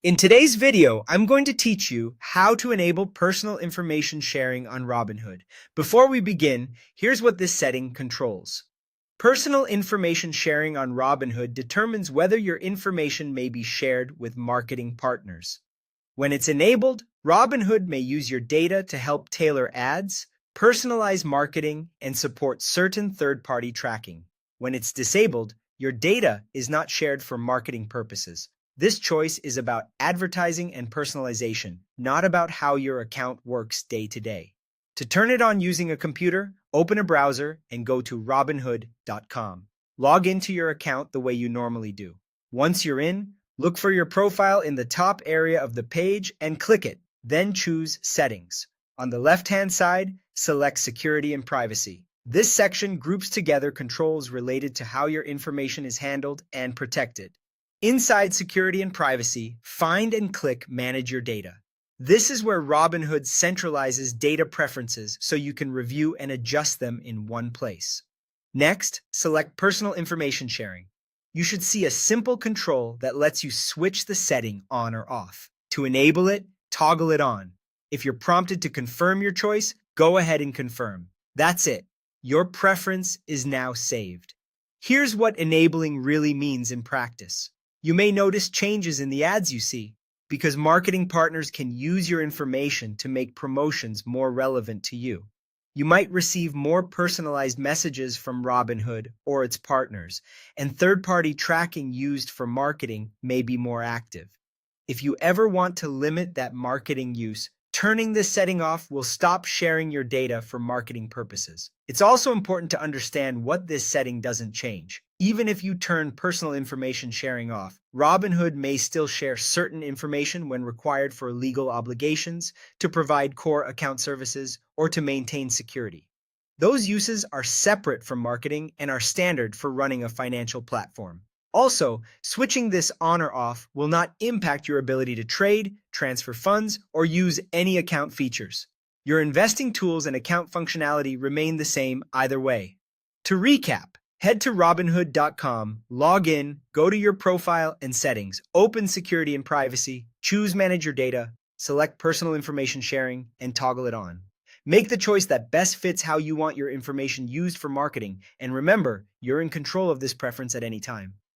In today's video, I'm going to teach you how to enable personal information sharing on Robinhood. Before we begin, here's what this setting controls. Personal information sharing on Robinhood determines whether your information may be shared with marketing partners. When it's enabled, Robinhood may use your data to help tailor ads, personalize marketing, and support certain third-party tracking. When it's disabled, your data is not shared for marketing purposes. This choice is about advertising and personalization, not about how your account works day to day. To turn it on using a computer, open a browser and go to Robinhood.com. Log into your account the way you normally do. Once you're in, look for your profile in the top area of the page and click it. Then choose Settings. On the left-hand side, select Security and Privacy. This section groups together controls related to how your information is handled and protected. Inside Security and Privacy, find and click Manage Your Data. This is where Robinhood centralizes data preferences so you can review and adjust them in one place. Next, select Personal Information Sharing. You should see a simple control that lets you switch the setting on or off. To enable it, toggle it on. If you're prompted to confirm your choice, go ahead and confirm. That's it. Your preference is now saved. Here's what enabling really means in practice. You may notice changes in the ads you see because marketing partners can use your information to make promotions more relevant to you. You might receive more personalized messages from Robinhood or its partners, and third-party tracking used for marketing may be more active. If you ever want to limit that marketing use, turning this setting off will stop sharing your data for marketing purposes. It's also important to understand what this setting doesn't change. Even if you turn personal information sharing off, Robinhood may still share certain information when required for legal obligations, to provide core account services, or to maintain security. Those uses are separate from marketing and are standard for running a financial platform. Also, switching this on or off will not impact your ability to trade, transfer funds, or use any account features. Your investing tools and account functionality remain the same either way. To recap, head to Robinhood.com, log in, go to your profile and settings, open Security and Privacy, choose Manage Your Data, select Personal Information Sharing, and toggle it on. Make the choice that best fits how you want your information used for marketing, and remember, you're in control of this preference at any time.